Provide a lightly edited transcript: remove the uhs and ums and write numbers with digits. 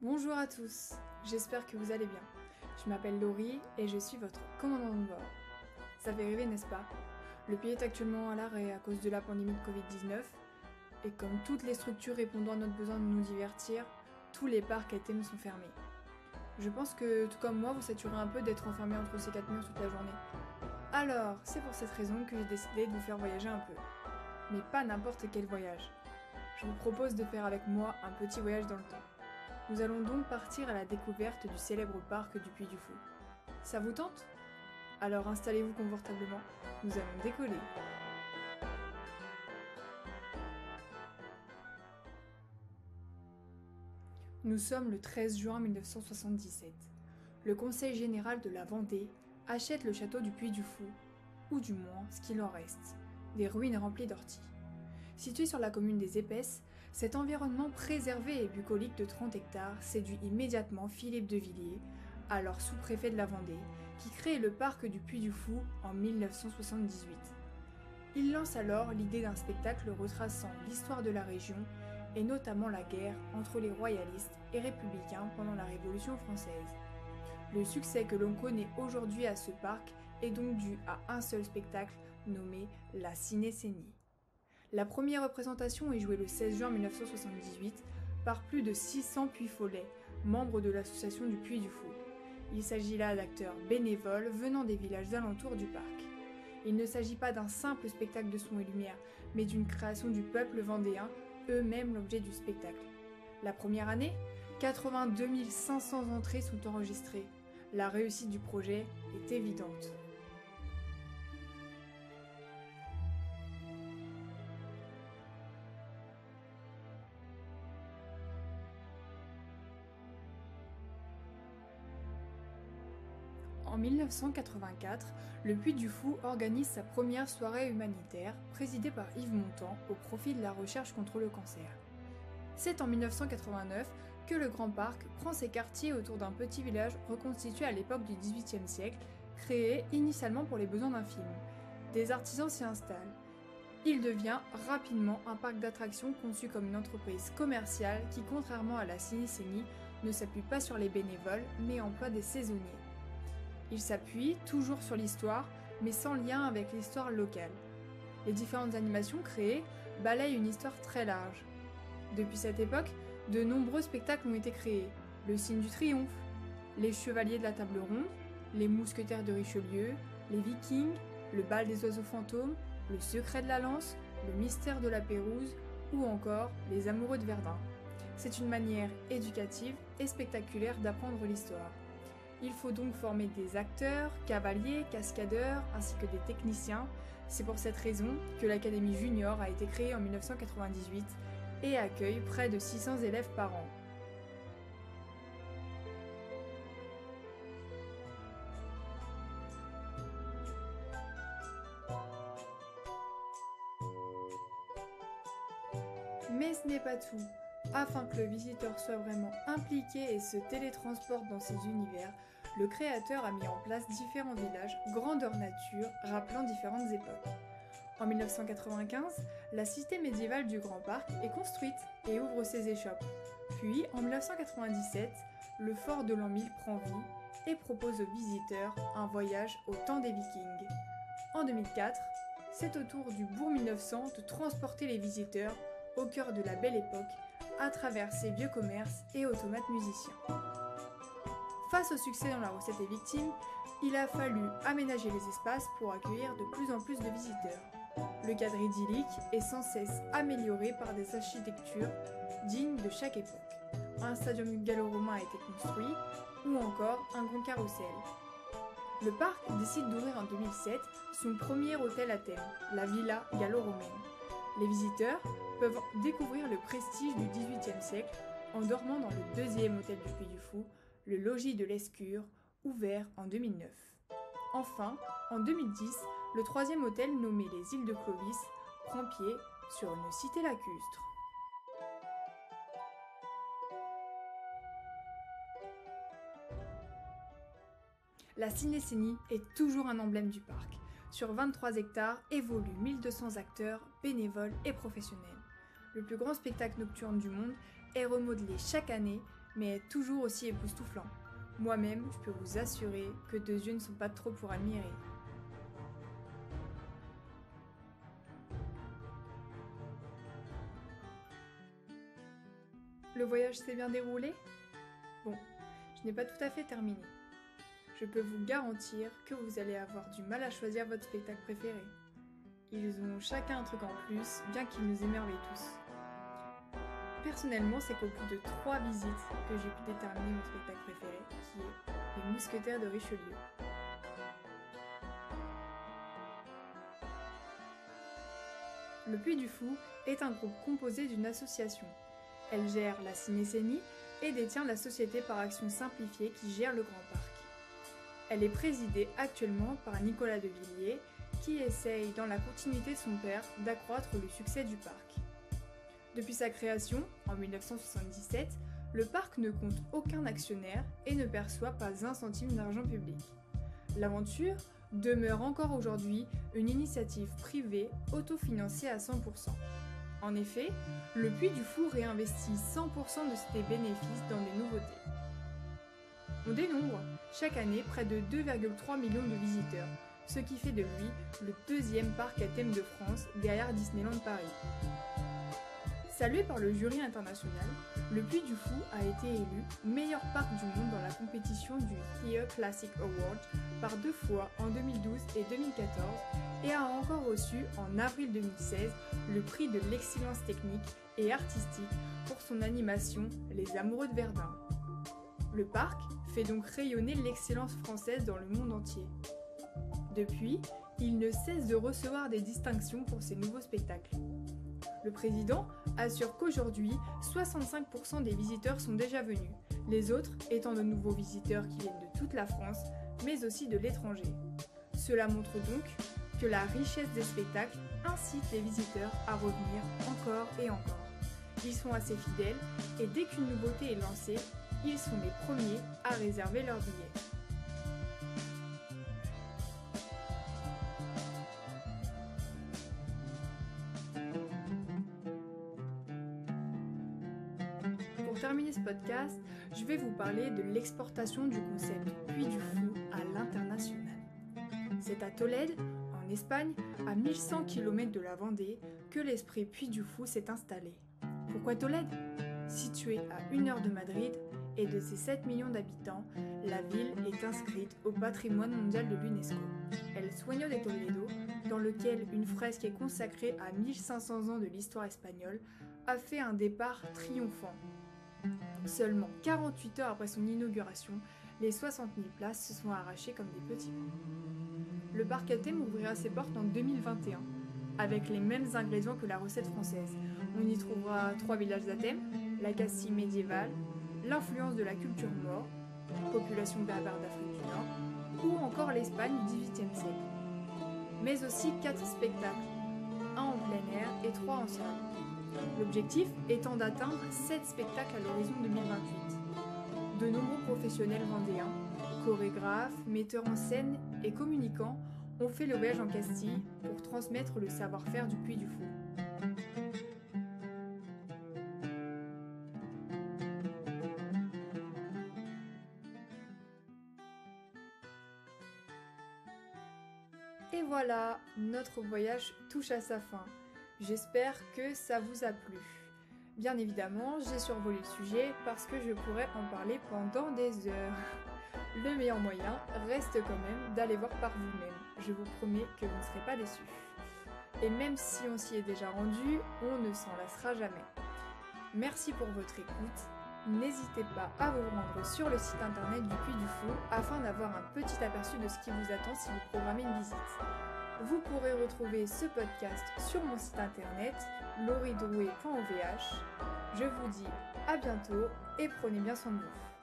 Bonjour à tous, j'espère que vous allez bien. Je m'appelle Laurie et je suis votre commandant de bord. Ça fait rêver, n'est-ce pas? Le pays est actuellement à l'arrêt à cause de la pandémie de Covid-19 et comme toutes les structures répondant à notre besoin de nous divertir, tous les parcs à thème sont fermés. Je pense que tout comme moi, vous saturez un peu d'être enfermé entre ces quatre murs toute la journée. Alors, c'est pour cette raison que j'ai décidé de vous faire voyager un peu. Mais pas n'importe quel voyage. Je vous propose de faire avec moi un petit voyage dans le temps. Nous allons donc partir à la découverte du célèbre parc du Puy du Fou. Ça vous tente? Alors installez-vous confortablement, nous allons décoller. Nous sommes le 13 juin 1977. Le Conseil général de la Vendée achète le château du Puy du Fou, ou du moins ce qu'il en reste, des ruines remplies d'orties. Situé sur la commune des Épaisses, cet environnement préservé et bucolique de 30 hectares séduit immédiatement Philippe de Villiers, alors sous-préfet de la Vendée, qui crée le parc du Puy du Fou en 1978. Il lance alors l'idée d'un spectacle retraçant l'histoire de la région et notamment la guerre entre les royalistes et républicains pendant la Révolution française. Le succès que l'on connaît aujourd'hui à ce parc est donc dû à un seul spectacle nommé la Ciné-Scénie. La première représentation est jouée le 16 juin 1978 par plus de 600 Puy-Follais, membres de l'association du Puy du Fou. Il s'agit là d'acteurs bénévoles venant des villages alentours du parc. Il ne s'agit pas d'un simple spectacle de son et lumière, mais d'une création du peuple vendéen, eux-mêmes l'objet du spectacle. La première année, 82 500 entrées sont enregistrées. La réussite du projet est évidente. En 1984, le Puy du Fou organise sa première soirée humanitaire, présidée par Yves Montand, au profit de la recherche contre le cancer. C'est en 1989 que le Grand Parc prend ses quartiers autour d'un petit village reconstitué à l'époque du XVIIIe siècle, créé initialement pour les besoins d'un film. Des artisans s'y installent. Il devient rapidement un parc d'attractions conçu comme une entreprise commerciale qui, contrairement à la Ciné-Scénie, ne s'appuie pas sur les bénévoles, mais emploie des saisonniers. Il s'appuie toujours sur l'histoire, mais sans lien avec l'histoire locale. Les différentes animations créées balayent une histoire très large. Depuis cette époque, de nombreux spectacles ont été créés. Le Cygne du Triomphe, les Chevaliers de la Table Ronde, les Mousquetaires de Richelieu, les Vikings, le Bal des Oiseaux Fantômes, le Secret de la Lance, le Mystère de la Pérouse ou encore les Amoureux de Verdun. C'est une manière éducative et spectaculaire d'apprendre l'histoire. Il faut donc former des acteurs, cavaliers, cascadeurs, ainsi que des techniciens. C'est pour cette raison que l'Académie Junior a été créée en 1998 et accueille près de 600 élèves par an. Mais ce n'est pas tout. Afin que le visiteur soit vraiment impliqué et se télétransporte dans ces univers, le créateur a mis en place différents villages grandeur nature rappelant différentes époques. En 1995, la cité médiévale du Grand Parc est construite et ouvre ses échoppes. Puis, en 1997, le fort de l'an 1000 prend vie et propose aux visiteurs un voyage au temps des Vikings. En 2004, c'est au tour du Bourg 1900 de transporter les visiteurs au cœur de la belle époque à travers ses vieux commerces et automates musiciens. Face au succès dont la recette est victime, il a fallu aménager les espaces pour accueillir de plus en plus de visiteurs. Le cadre idyllique est sans cesse amélioré par des architectures dignes de chaque époque. Un stadium gallo-romain a été construit, ou encore un grand carrousel. Le parc décide d'ouvrir en 2007 son premier hôtel à thème, la Villa gallo-romaine. Les visiteurs peuvent découvrir le prestige du XVIIIe siècle en dormant dans le deuxième hôtel du Puy du Fou, le Logis de l'Escure, ouvert en 2009. Enfin, en 2010, le troisième hôtel nommé les Îles de Clovis prend pied sur une cité lacustre. La Ciné-Scénie est toujours un emblème du parc. Sur 23 hectares évoluent 1200 acteurs, bénévoles et professionnels. Le plus grand spectacle nocturne du monde est remodelé chaque année mais toujours aussi époustouflant. Moi-même, je peux vous assurer que 2 yeux ne sont pas trop pour admirer. Le voyage s'est bien déroulé? Bon, je n'ai pas tout à fait terminé. Je peux vous garantir que vous allez avoir du mal à choisir votre spectacle préféré. Ils ont chacun un truc en plus, bien qu'ils nous émerveillent tous. Personnellement, c'est qu'au bout de 3 visites que j'ai pu déterminer mon spectacle préféré, qui est Les Mousquetaires de Richelieu. Le Puy du Fou est un groupe composé d'une association. Elle gère la cinécénie et détient la société par action simplifiée qui gère le Grand Parc. Elle est présidée actuellement par Nicolas de Villiers, qui essaye, dans la continuité de son père, d'accroître le succès du parc. Depuis sa création, en 1977, le parc ne compte aucun actionnaire et ne perçoit pas un centime d'argent public. L'aventure demeure encore aujourd'hui une initiative privée autofinancée à 100%. En effet, le Puy du Fou réinvestit 100% de ses bénéfices dans des nouveautés. On dénombre chaque année près de 2,3 millions de visiteurs, ce qui fait de lui le 2e parc à thème de France derrière Disneyland Paris. Salué par le jury international, le Puy du Fou a été élu meilleur parc du monde dans la compétition du Here Classic Award par 2 fois en 2012 et 2014 et a encore reçu en avril 2016 le prix de l'excellence technique et artistique pour son animation Les Amoureux de Verdun. Le parc fait donc rayonner l'excellence française dans le monde entier. Depuis, il ne cesse de recevoir des distinctions pour ses nouveaux spectacles. Le président assure qu'aujourd'hui, 65% des visiteurs sont déjà venus, les autres étant de nouveaux visiteurs qui viennent de toute la France, mais aussi de l'étranger. Cela montre donc que la richesse des spectacles incite les visiteurs à revenir encore et encore. Ils sont assez fidèles et dès qu'une nouveauté est lancée, ils sont les premiers à réserver leur billet. Pour terminer ce podcast, je vais vous parler de l'exportation du concept Puy du Fou à l'international. C'est à Tolède, en Espagne, à 1100 km de la Vendée, que l'esprit Puy du Fou s'est installé. Pourquoi Tolède ? Située à 1 heure de Madrid et de ses 7 millions d'habitants, la ville est inscrite au patrimoine mondial de l'UNESCO. El Sueño de Toledo, dans lequel une fresque est consacrée à 1500 ans de l'histoire espagnole, a fait un départ triomphant. Seulement 48 heures après son inauguration, les 60 000 places se sont arrachées comme des petits pains. Le parc à thème ouvrira ses portes en 2021, avec les mêmes ingrédients que la recette française. On y trouvera 3 villages à thème, la Castille médiévale, l'influence de la culture maure, population berbère d'Afrique du Nord, ou encore l'Espagne du XVIIIe siècle. Mais aussi 4 spectacles, 1 en plein air et 3 en salle. L'objectif étant d'atteindre 7 spectacles à l'horizon 2028. De nombreux professionnels vendéens, chorégraphes, metteurs en scène et communicants ont fait le voyage en Castille pour transmettre le savoir-faire du Puy du Fou. Et voilà, notre voyage touche à sa fin. J'espère que ça vous a plu. Bien évidemment, j'ai survolé le sujet parce que je pourrais en parler pendant des heures. Le meilleur moyen reste quand même d'aller voir par vous-même. Je vous promets que vous ne serez pas déçus. Et même si on s'y est déjà rendu, on ne s'en lassera jamais. Merci pour votre écoute. N'hésitez pas à vous rendre sur le site internet du Puy du Fou afin d'avoir un petit aperçu de ce qui vous attend si vous programmez une visite. Vous pourrez retrouver ce podcast sur mon site internet lauridrouet.ovh. Je vous dis à bientôt et prenez bien soin de vous.